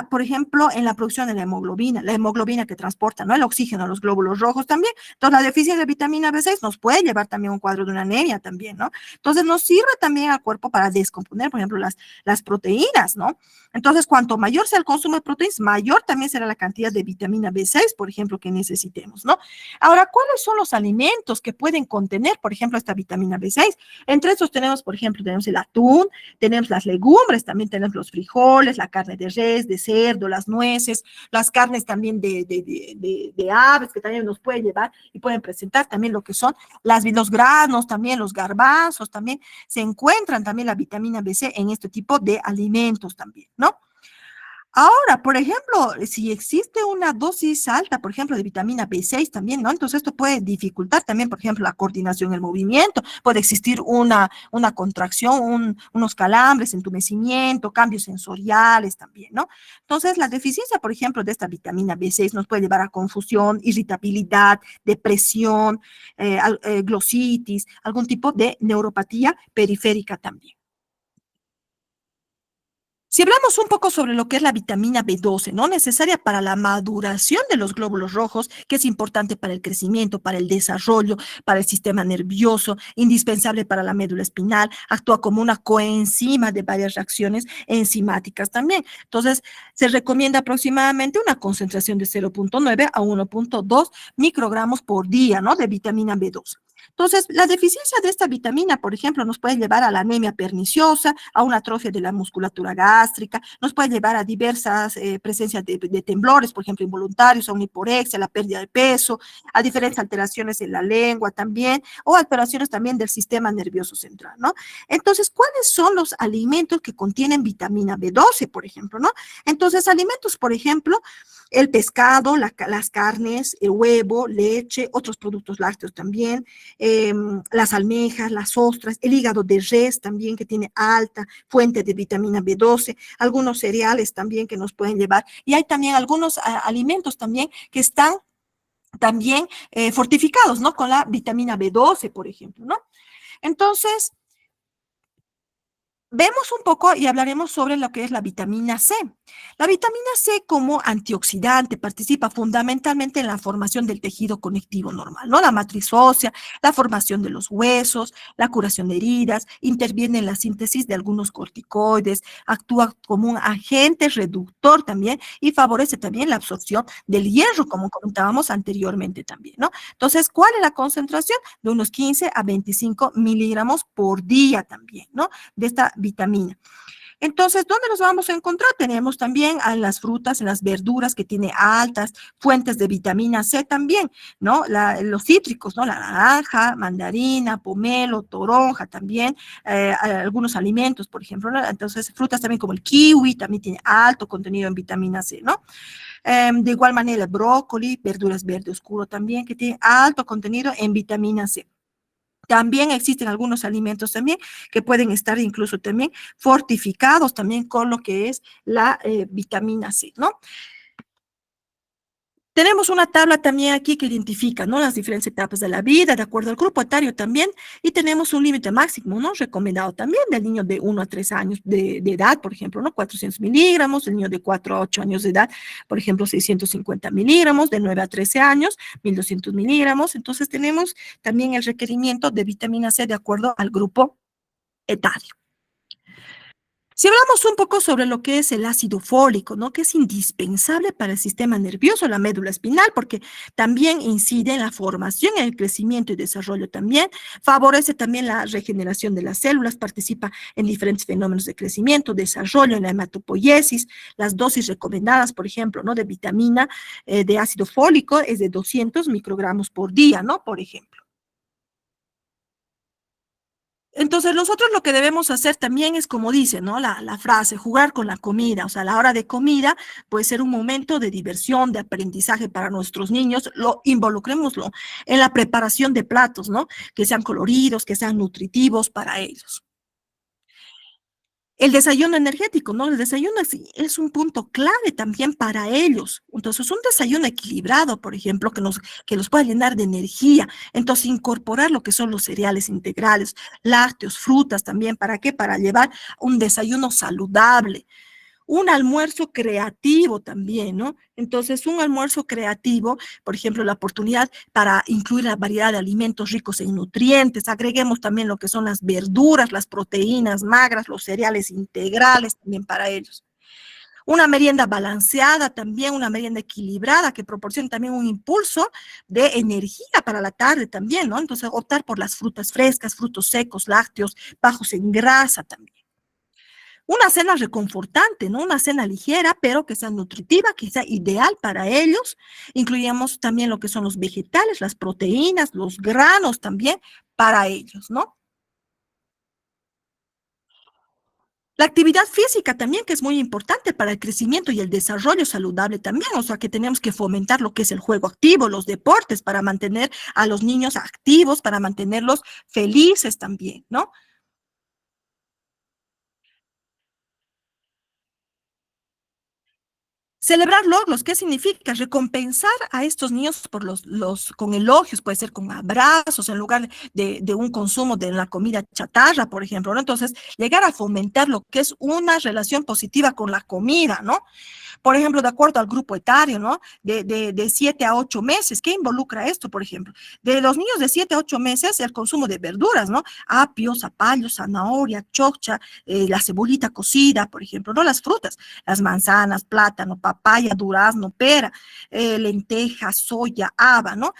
B: Por ejemplo, en la producción de la hemoglobina que transporta, ¿no? El oxígeno a los glóbulos rojos también. Entonces, la deficiencia de vitamina B6 nos puede llevar también a un cuadro de una anemia también, ¿no? Entonces, nos sirve también al cuerpo para descomponer, por ejemplo, las proteínas, ¿no? Entonces, cuanto mayor sea el consumo de proteínas, mayor también será la cantidad de vitamina B6, por ejemplo, que necesitemos, ¿no? Ahora, ¿cuáles son los alimentos que pueden contener, por ejemplo, esta vitamina B6? Entre estos tenemos, por ejemplo, tenemos el atún, tenemos las legumbres, también tenemos los frijoles, la carne de res, de cerdo, las nueces, las carnes también de aves, que también nos pueden llevar y pueden presentar también lo que son los granos, también los garbanzos, también se encuentran también la vitamina B6 en este tipo de alimentos también, ¿no? Ahora, por ejemplo, si existe una dosis alta, por ejemplo, de vitamina B6 también, ¿no? Entonces esto puede dificultar también, por ejemplo, la coordinación en el movimiento, puede existir una contracción, unos calambres, entumecimiento, cambios sensoriales también, ¿no? Entonces, la deficiencia, por ejemplo, de esta vitamina B6 nos puede llevar a confusión, irritabilidad, depresión, glositis, algún tipo de neuropatía periférica también. Si hablamos un poco sobre lo que es la vitamina B12, ¿no? Necesaria para la maduración de los glóbulos rojos, que es importante para el crecimiento, para el desarrollo, para el sistema nervioso, indispensable para la médula espinal, actúa como una coenzima de varias reacciones enzimáticas también. Entonces, se recomienda aproximadamente una concentración de 0,9 a 1,2 microgramos por día, ¿no? De vitamina B12. Entonces, la deficiencia de esta vitamina, por ejemplo, nos puede llevar a la anemia perniciosa, a una atrofia de la musculatura gástrica, nos puede llevar a diversas presencias de temblores, por ejemplo, involuntarios, a una hiporexia, a la pérdida de peso, a diferentes alteraciones en la lengua también, o alteraciones también del sistema nervioso central, ¿no? Entonces, ¿cuáles son los alimentos que contienen vitamina B12, por ejemplo, ¿no? Entonces, alimentos, por ejemplo, el pescado, las carnes, el huevo, leche, otros productos lácteos también, las almejas, las ostras, el hígado de res también que tiene alta fuente de vitamina B12, algunos cereales también que nos pueden llevar. Y hay también algunos alimentos también que están también fortificados, ¿no? Con la vitamina B12, por ejemplo, ¿no? Entonces, vemos un poco y hablaremos sobre lo que es la vitamina C. La vitamina C como antioxidante participa fundamentalmente en la formación del tejido conectivo normal, ¿no? La matriz ósea, la formación de los huesos, la curación de heridas, interviene en la síntesis de algunos corticoides, actúa como un agente reductor también y favorece también la absorción del hierro, como comentábamos anteriormente también, ¿no? Entonces, ¿cuál es la concentración? De unos 15 a 25 miligramos por día también, ¿no? De esta vitamina. Entonces, ¿dónde los vamos a encontrar? Tenemos también en las frutas, en las verduras que tiene altas fuentes de vitamina C también, ¿no? Los cítricos, ¿no? La naranja, mandarina, pomelo, toronja también, algunos alimentos, por ejemplo, ¿no? Entonces, frutas también como el kiwi, también tiene alto contenido en vitamina C, ¿no? De igual manera, el brócoli, verduras verde oscuro también, que tiene alto contenido en vitamina C. También existen algunos alimentos también que pueden estar incluso también fortificados también con lo que es la vitamina C, ¿no? Tenemos una tabla también aquí que identifica, ¿no? Las diferentes etapas de la vida, de acuerdo al grupo etario también, y tenemos un límite máximo, ¿no? Recomendado también del niño de 1 a 3 años de edad, por ejemplo, ¿no? 400 miligramos, el niño de 4 a 8 años de edad, por ejemplo, 650 miligramos, de 9 a 13 años, 1200 miligramos. Entonces tenemos también el requerimiento de vitamina C de acuerdo al grupo etario. Si hablamos un poco sobre lo que es el ácido fólico, ¿no? Que es indispensable para el sistema nervioso, la médula espinal, porque también incide en la formación, en el crecimiento y desarrollo también, favorece también la regeneración de las células, participa en diferentes fenómenos de crecimiento, desarrollo, en la hematopoiesis, las dosis recomendadas, por ejemplo, ¿no? De vitamina de ácido fólico es de 200 microgramos por día, ¿no? Por ejemplo. Entonces, nosotros lo que debemos hacer también es, como dice, ¿no? La frase, jugar con la comida. O sea, la hora de comida puede ser un momento de diversión, de aprendizaje para nuestros niños. Involucrémoslo en la preparación de platos, ¿no? Que sean coloridos, que sean nutritivos para ellos. El desayuno energético, ¿no? El desayuno es un punto clave también para ellos. Entonces, un desayuno equilibrado, por ejemplo, que los pueda llenar de energía. Entonces, incorporar lo que son los cereales integrales, lácteos, frutas también. ¿Para qué? Para llevar un desayuno saludable. Un almuerzo creativo también, ¿no? Entonces, un almuerzo creativo, por ejemplo, la oportunidad para incluir la variedad de alimentos ricos en nutrientes, agreguemos también lo que son las verduras, las proteínas magras, los cereales integrales también para ellos. Una merienda balanceada también, una merienda equilibrada que proporcione también un impulso de energía para la tarde también, ¿no? Entonces, optar por las frutas frescas, frutos secos, lácteos, bajos en grasa también. Una cena reconfortante, ¿no? Una cena ligera, pero que sea nutritiva, que sea ideal para ellos. Incluimos también lo que son los vegetales, las proteínas, los granos también para ellos, ¿no? La actividad física también, que es muy importante para el crecimiento y el desarrollo saludable también, o sea que tenemos que fomentar lo que es el juego activo, los deportes, para mantener a los niños activos, para mantenerlos felices también, ¿no? Celebrar logros, ¿qué significa? Recompensar a estos niños por con elogios, puede ser con abrazos, en lugar de un consumo de la comida chatarra, por ejemplo, ¿no? Entonces, llegar a fomentar lo que es una relación positiva con la comida, ¿no? Por ejemplo, de acuerdo al grupo etario, ¿no? De 7 a 8 meses. ¿Qué involucra esto, por ejemplo? De los niños de 7 a 8 meses, el consumo de verduras, ¿no? Apio, zapallo, zanahoria, chocha, la cebolita cocida, por ejemplo, ¿no? Las frutas, las manzanas, plátano, papaya, durazno, pera, lentejas, soya, haba, ¿no?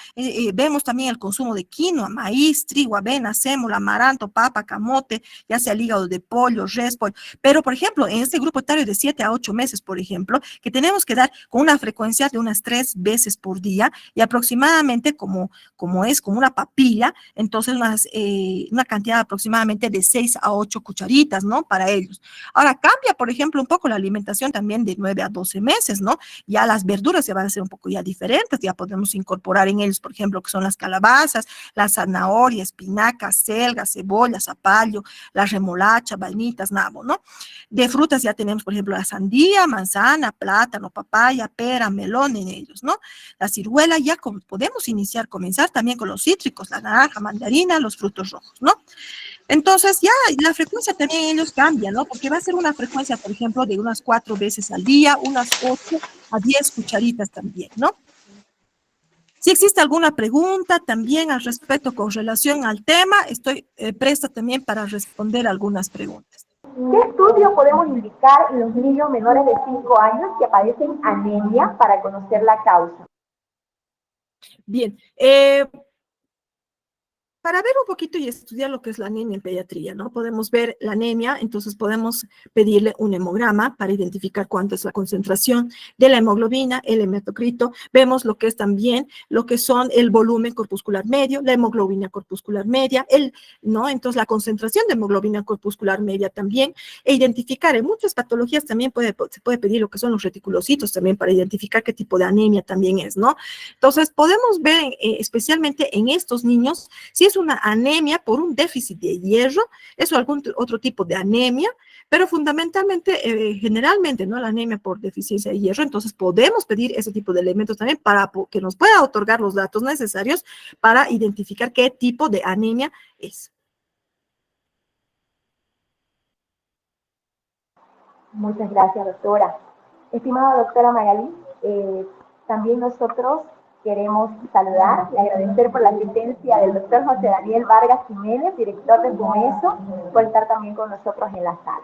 B: Vemos también el consumo de quinoa, maíz, trigo, avena, sémola, amaranto, papa, camote, ya sea el hígado de pollo, res, pollo. Pero, por ejemplo, en este grupo etario de 7 a 8 meses, por ejemplo, que tenemos que dar con una frecuencia de unas 3 veces por día y aproximadamente como es como una papilla, entonces una cantidad aproximadamente de 6 a 8 cucharitas, ¿no? Para ellos. Ahora cambia, por ejemplo, un poco la alimentación también de 9 a 12 meses, ¿no? Ya las verduras se van a hacer un poco ya diferentes, ya podemos incorporar en ellos, por ejemplo, que son las calabazas, la zanahoria, espinaca, selga, cebolla, zapallo, la remolacha, vainitas, nabo, ¿no? De frutas ya tenemos, por ejemplo, la sandía, manzana, plátano, papaya, pera, melón en ellos, ¿no? La ciruela ya podemos comenzar también con los cítricos, la naranja, mandarina, los frutos rojos, ¿no? Entonces ya la frecuencia también en ellos cambia, ¿no? Porque va a ser una frecuencia, por ejemplo, de unas 4 veces al día, unas 8 a 10 cucharitas también, ¿no? Si existe alguna pregunta también al respecto con relación al tema, estoy presta también para responder algunas preguntas.
A: ¿Qué estudio podemos indicar en los niños menores de 5 años que padecen anemia para conocer la causa?
B: Bien, para ver un poquito y estudiar lo que es la anemia en pediatría, ¿no? Podemos ver la anemia, entonces podemos pedirle un hemograma para identificar cuánto es la concentración de la hemoglobina, el hematocrito. Vemos lo que es también, lo que son el volumen corpuscular medio, la hemoglobina corpuscular media, ¿no? Entonces la concentración de hemoglobina corpuscular media también, e identificar en muchas patologías también se puede pedir lo que son los reticulocitos también para identificar qué tipo de anemia también es, ¿no? Entonces podemos ver especialmente en estos niños si es una anemia por un déficit de hierro, es algún otro tipo de anemia, pero fundamentalmente, generalmente, ¿no? La anemia por deficiencia de hierro, entonces podemos pedir ese tipo de elementos también para que nos pueda otorgar los datos necesarios para identificar qué tipo de anemia es.
A: Muchas gracias, doctora. Estimada doctora Magalí, también nosotros queremos saludar y agradecer por la asistencia del doctor José Daniel Vargas Jiménez, director de FUMESO, por estar también con nosotros en la sala.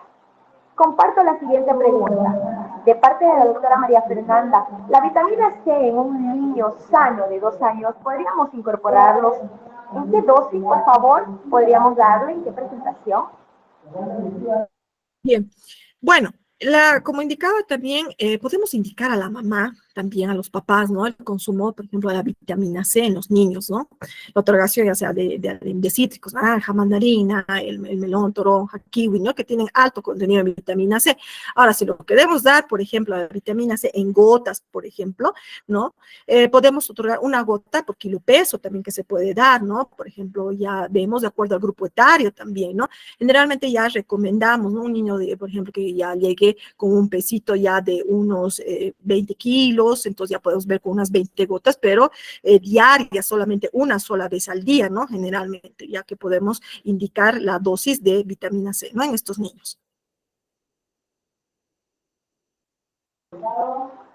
A: Comparto la siguiente pregunta. De parte de la doctora María Fernanda, ¿la vitamina C en un niño sano de 2 años podríamos incorporarlos? ¿En qué dosis, por favor, podríamos darle? ¿En qué presentación?
B: Bien, bueno, como indicaba también, podemos indicar a la mamá, también a los papás, ¿no? El consumo, por ejemplo, de la vitamina C en los niños, ¿no? La otorgación ya sea de cítricos, naranja, mandarina, el melón, toronja, kiwi, ¿no? Que tienen alto contenido de vitamina C. Ahora, si lo queremos dar, por ejemplo, la vitamina C en gotas, por ejemplo, ¿no? Podemos otorgar una gota por kilo peso también que se puede dar, ¿no? Por ejemplo, ya vemos de acuerdo al grupo etario también, ¿no? Generalmente ya recomendamos, ¿no? Un niño, por ejemplo, que ya llegue con un pesito ya de unos 20 kilos, entonces ya podemos ver con unas 20 gotas, pero diarias, solamente una sola vez al día, ¿no? Generalmente, ya que podemos indicar la dosis de vitamina C, ¿no? En estos niños.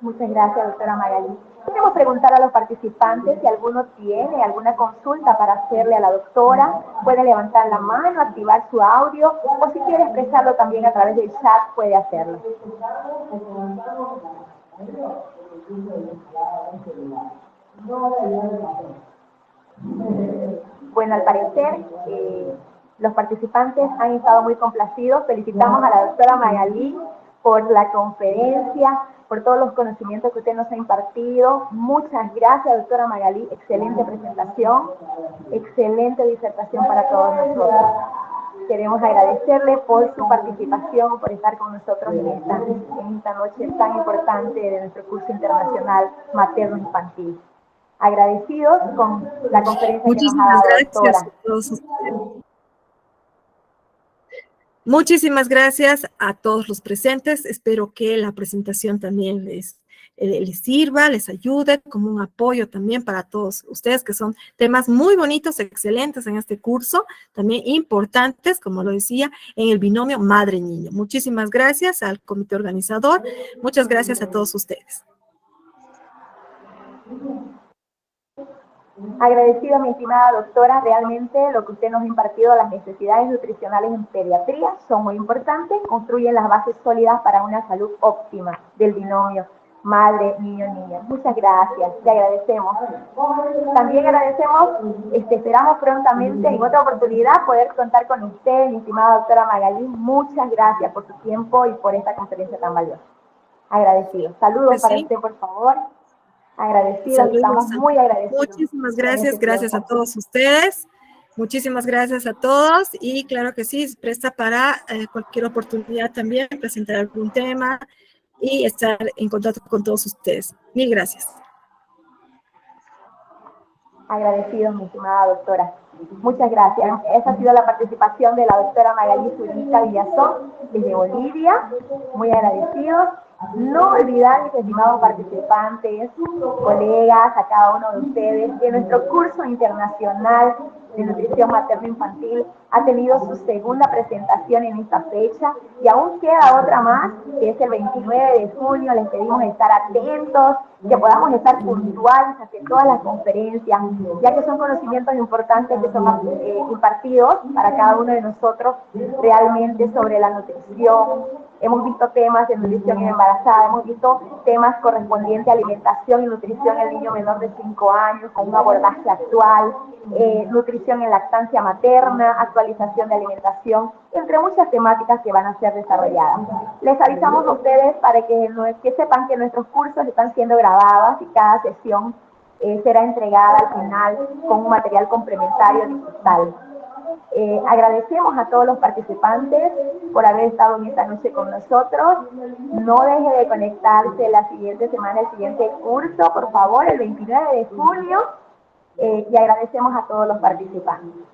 A: Muchas gracias, doctora Magalí. Queremos preguntar a los participantes si alguno tiene alguna consulta para hacerle a la doctora. Puede levantar la mano, activar su audio, o si quiere expresarlo también a través del chat, puede hacerlo. Bueno, al parecer, los participantes han estado muy complacidos. Felicitamos a la doctora Magalí por la conferencia, por todos los conocimientos que usted nos ha impartido. Muchas gracias, doctora Magalí. Excelente presentación, excelente disertación para todos nosotros. Queremos agradecerle por su participación, por estar con nosotros en esta noche tan importante de nuestro curso internacional materno-infantil. Agradecidos con la conferencia que nos ha
B: Muchísimas
A: dado,
B: gracias
A: doctora.
B: a todos ustedes. Muchísimas gracias a todos los presentes. Espero que la presentación también les sirva, les ayude como un apoyo también para todos ustedes, que son temas muy bonitos, excelentes en este curso, también importantes, como lo decía, en el binomio madre-niño. Muchísimas gracias al comité organizador. Muchas gracias a todos ustedes.
A: Agradecido, mi estimada doctora, realmente lo que usted nos ha impartido, las necesidades nutricionales en pediatría son muy importantes, construyen las bases sólidas para una salud óptima del binomio madre, niño, niña. Muchas gracias, le agradecemos. También agradecemos, esperamos prontamente en otra oportunidad poder contar con usted, mi estimada doctora Magalí. Muchas gracias por su tiempo y por esta conferencia tan valiosa. Agradecido. Saludos para
B: Sí.
A: usted, por favor. Agradecidos,
B: Saludos.
A: estamos muy agradecidos.
B: Muchísimas
A: En
B: gracias,
A: este
B: gracias a
A: tiempo.
B: todos ustedes. Muchísimas gracias a todos y claro que sí, presta para cualquier oportunidad también presentar algún tema y estar en contacto con todos ustedes. Mil gracias.
A: Agradecidos, mi estimada doctora. Muchas gracias. Esa ha sido la participación de la doctora Magalí Zurita Villazón desde Bolivia. Muy agradecidos. No olvidar, mis estimados participantes, colegas, a cada uno de ustedes, que nuestro curso internacional de nutrición materno-infantil ha tenido su segunda presentación en esta fecha y aún queda otra más, que es el 29 de junio. Les pedimos estar atentos, que podamos estar puntuales hacia todas las conferencias, ya que son conocimientos importantes que son impartidos para cada uno de nosotros realmente sobre la nutrición. Hemos visto temas de nutrición en embarazada, hemos visto temas correspondientes a alimentación y nutrición en el niño menor de 5 años, con un abordaje actual, nutrición en lactancia materna, actualización de alimentación, entre muchas temáticas que van a ser desarrolladas. Les avisamos a ustedes para que sepan que nuestros cursos están siendo grabados y cada sesión será entregada al final con un material complementario digital. Agradecemos a todos los participantes por haber estado en esta noche con nosotros. No deje de conectarse la siguiente semana, el siguiente curso, por favor, el 29 de junio. Y agradecemos a todos los participantes.